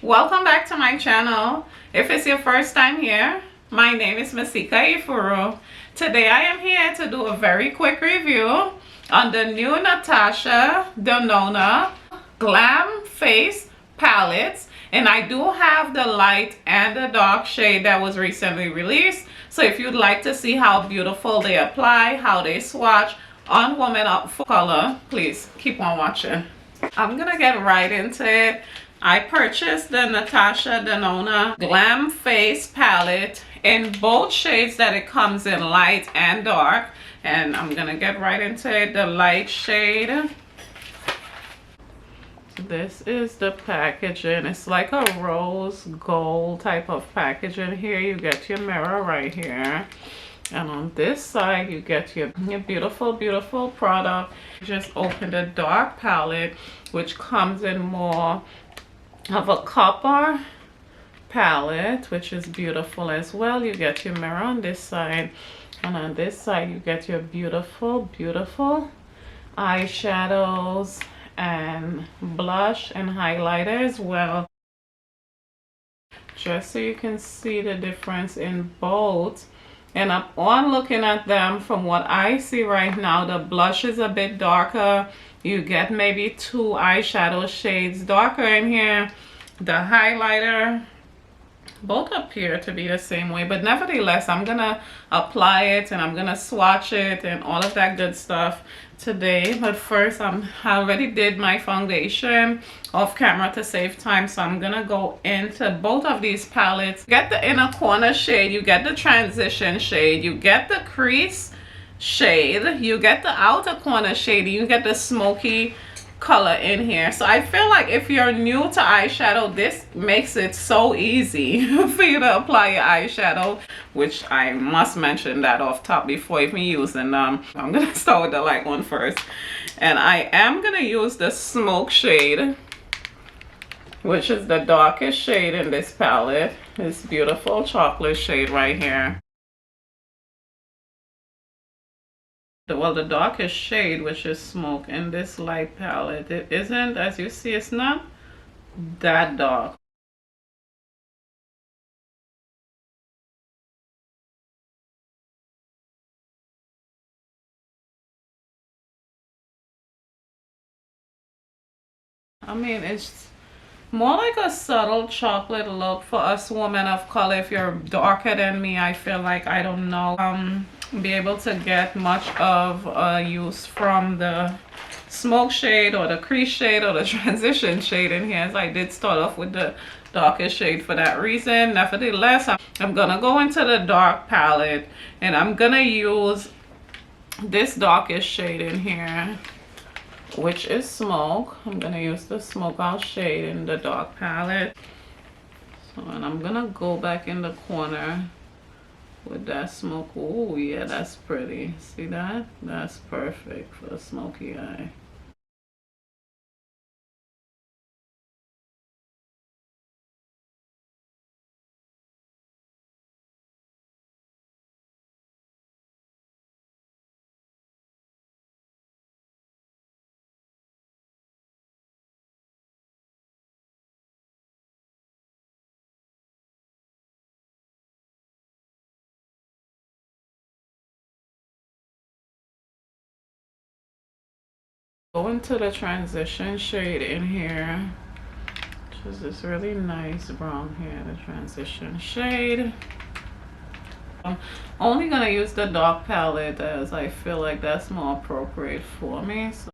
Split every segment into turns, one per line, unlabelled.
Welcome back to my channel. If it's your first time here, my name is Masika. Today I am here to do a very quick review on the new Natasha Denona Glam Face Palettes. And I do have the light and the dark shade that was recently released. So if you'd like to see how beautiful they apply, how they swatch on women of full color, please keep on watching. I'm gonna get right into it. I purchased the Natasha Denona Glam Face Palette in both shades that it comes in, light and dark. And I'm gonna get right into it. The light shade. This is the packaging. It's like a rose gold type of packaging. Here you get your mirror right here. And on this side, you get your beautiful, beautiful product. Just open the dark palette, which comes in more of a copper palette, which is beautiful as well. You get your mirror on this side, and on this side you get your beautiful, beautiful eyeshadows and blush and highlighter as well, just so you can see the difference in both. And upon looking at them, from what I see right now, the blush is a bit darker. You get maybe 2 eyeshadow shades darker in here. The highlighter, both appear to be the same way, but nevertheless, I'm gonna apply it and I'm gonna swatch it and all of that good stuff today. But first, I already did my foundation off camera to save time, so I'm gonna go into both of these palettes. Get the inner corner shade, you get the transition shade, you get the crease shade, you get the outer corner shade, you get the smoky color in here. So I feel like if you're new to eyeshadow, this makes it so easy for you to apply your eyeshadow, which I must mention that off top before even using them. I'm gonna start with the light one first, and I am gonna use the smoke shade, which is the darkest shade in this palette. This beautiful chocolate shade right here. Well, the darkest shade, which is smoke, in this light palette, it isn't, as you see, it's not that dark. I mean, it's more like a subtle chocolate look for us women of color. If you're darker than me, I feel like, I don't know, be able to get much of a use from the smoke shade or the crease shade or the transition shade in here. So I did start off with the darkest shade for that reason. Nevertheless, I'm gonna go into the dark palette and I'm gonna use this darkest shade in here, which is smoke. I'm gonna use the smoke out shade in the dark palette. So, and I'm gonna go back in the corner with that smoke. Oh yeah, that's pretty. See that? That's perfect for a smoky eye. Go into the transition shade in here, which is this really nice brown here, the transition shade. I'm only gonna use the dark palette as I feel like that's more appropriate for me. So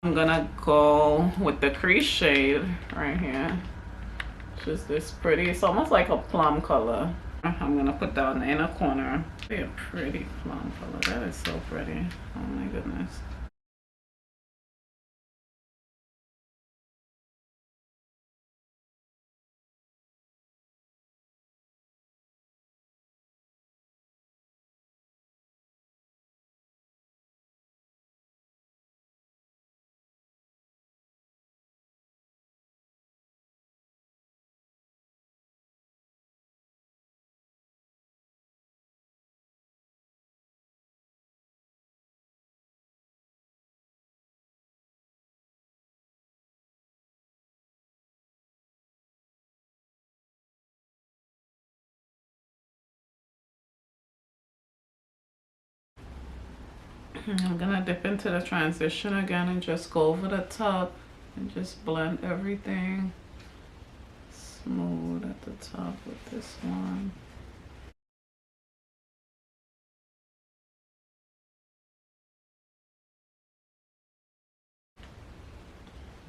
I'm gonna go with the crease shade right here. It's just this pretty, it's almost like a plum color. I'm gonna put that in the inner corner. Be a pretty plum color. That is so pretty. Oh my goodness. I'm gonna dip into the transition again and just go over the top and just blend everything smooth at the top with this one.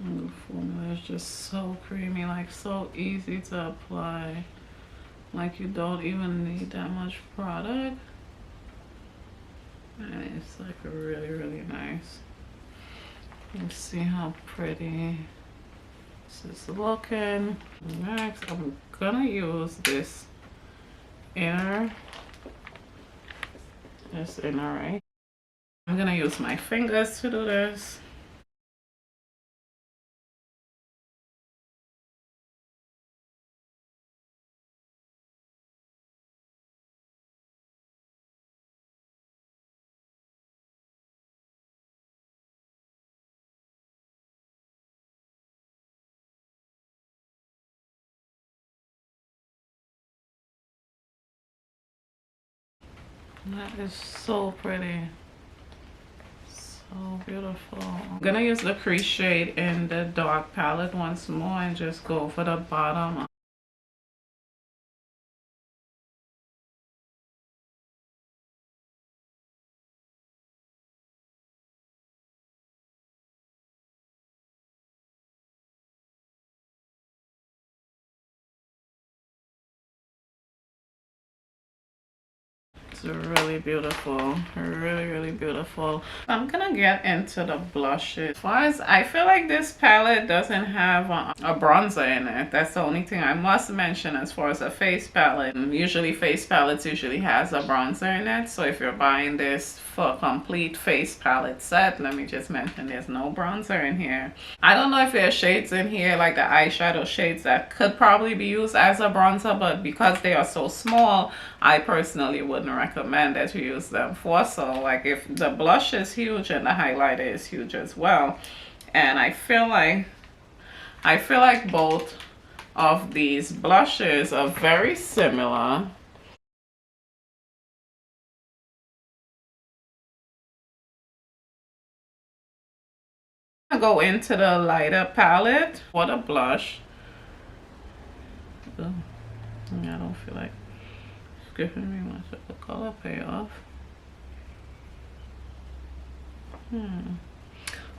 And the formula is just so creamy, like so easy to apply. Like you don't even need that much product. And it's like really, really nice. Let's see how pretty this is looking. Next, I'm gonna use this inner right. I'm gonna use my fingers to do this. That is so pretty. So beautiful. I'm gonna use the crease shade in the dark palette once more and just go for the bottom. It's really beautiful, really, really beautiful. I'm gonna get into the blushes. As far as I feel like this palette doesn't have a bronzer in it. That's the only thing I must mention as far as a face palette. And usually face palettes usually has a bronzer in it. So if you're buying this for a complete face palette set, let me just mention there's no bronzer in here. I don't know if there are shades in here like the eyeshadow shades that could probably be used as a bronzer, but because they are so small, I personally wouldn't recommend that you use them for. So like if the blush is huge and the highlighter is huge as well, and I feel like both of these blushes are very similar. I'm gonna go into the lighter palette for the blush. I don't feel like giving me much of a color payoff.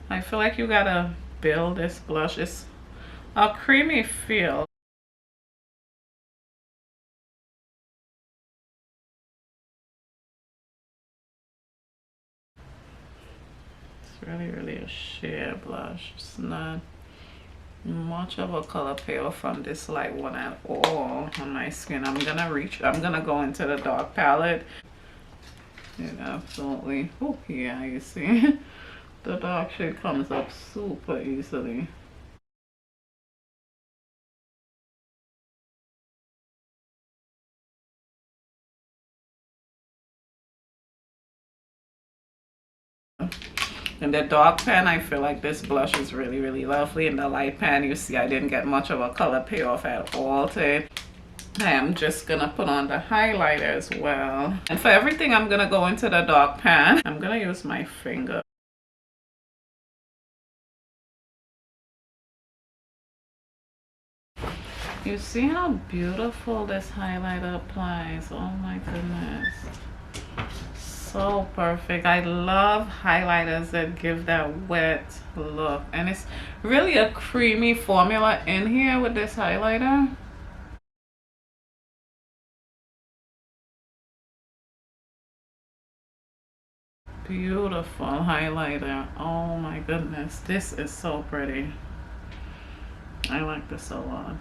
I feel like you gotta build this blush. It's a creamy feel. It's really, really a sheer blush. It's not much of a color payoff from this light one at all on my skin. I'm gonna go into the dark palette. It absolutely, oh yeah, you see the dark shade comes up super easily. In the dark pan, I feel like this blush is really, really lovely. In the light pan, you see I didn't get much of a color payoff at all to it. I am just gonna put on the highlighter as well. And for everything, I'm gonna go into the dark pan. I'm gonna use my finger. You see how beautiful this highlighter applies? Oh my goodness. So perfect. I love highlighters that give that wet look. And it's really a creamy formula in here with this highlighter. Beautiful highlighter. Oh my goodness. This is so pretty. I like this a lot.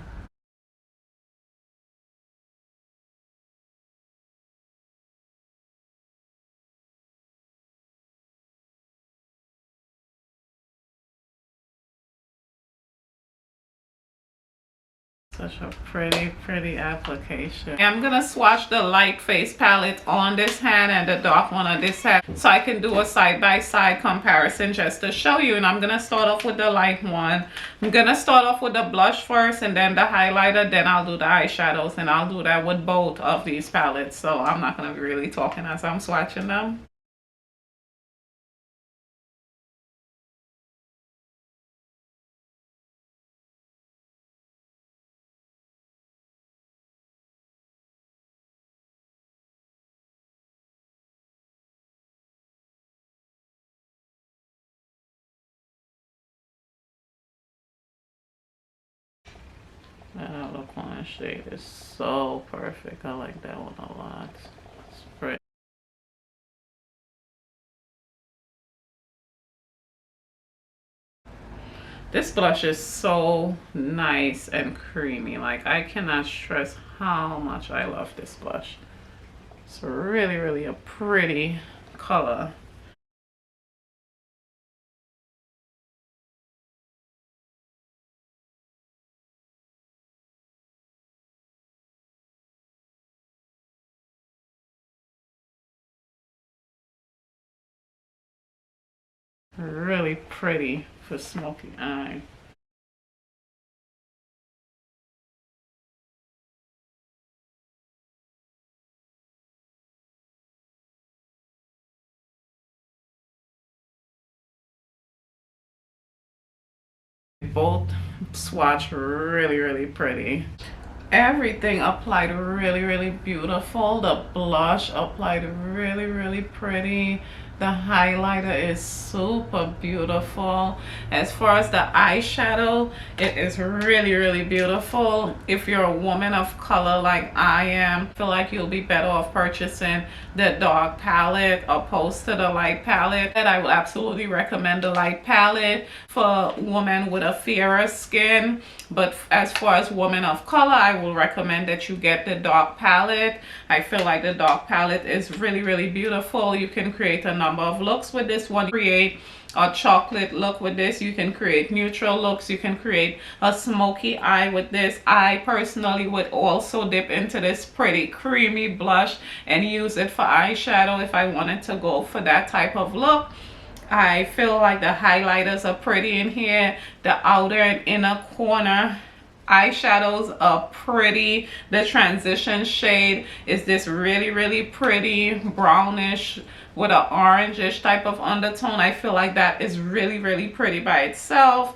Such a pretty, pretty application. I'm gonna swatch the light face palette on this hand and the dark one on this hand so I can do a side-by-side comparison just to show you. And I'm gonna start off with the light one. I'm gonna start off with the blush first and then the highlighter, then I'll do the eyeshadows, and I'll do that with both of these palettes. So I'm not gonna be really talking as I'm swatching them. That look on shade is so perfect. I like that one a lot. It's pretty. This blush is so nice and creamy. Like, I cannot stress how much I love this blush. It's really, really a pretty color. Really pretty for smoky eye. Both swatch really, really pretty. Everything applied really, really beautiful. The blush applied really, really pretty. The highlighter is super beautiful. As far as the eyeshadow, it is really, really beautiful. If you're a woman of color like I am, I feel like you'll be better off purchasing the dark palette opposed to the light palette. And I would absolutely recommend the light palette for women with a fairer skin. But as far as women of color, I will recommend that you get the dark palette. I feel like the dark palette is really, really beautiful. You can create a number of looks with this one. Create a chocolate look with this. You can create neutral looks. You can create a smoky eye with this. I personally would also dip into this pretty creamy blush and use it for eyeshadow if I wanted to go for that type of look. I feel like the highlighters are pretty in here. The outer and inner corner eyeshadows are pretty. The transition shade is this really, really pretty brownish with an orangish type of undertone. I feel like that is really, really pretty by itself.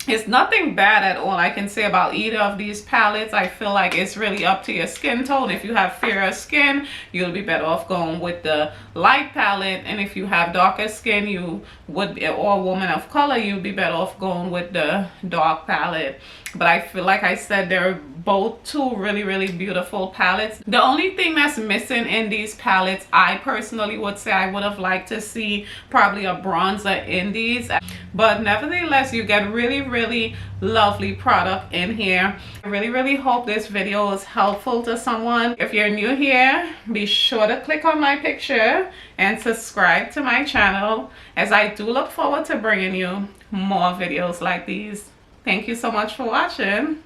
It's nothing bad at all I can say about either of these palettes. I feel like it's really up to your skin tone. If you have fairer skin, you'll be better off going with the light palette. And if you have darker skin, you would be, or a woman of color, you'd be better off going with the dark palette. But I feel like I said they're both two really, really beautiful palettes. The only thing that's missing in these palettes, I personally would say I would have liked to see probably a bronzer in these. But nevertheless, you get really, really lovely product in here. I really, really hope this video is helpful to someone. If you're new here, be sure to click on my picture and subscribe to my channel, as I do look forward to bringing you more videos like these. Thank you so much for watching.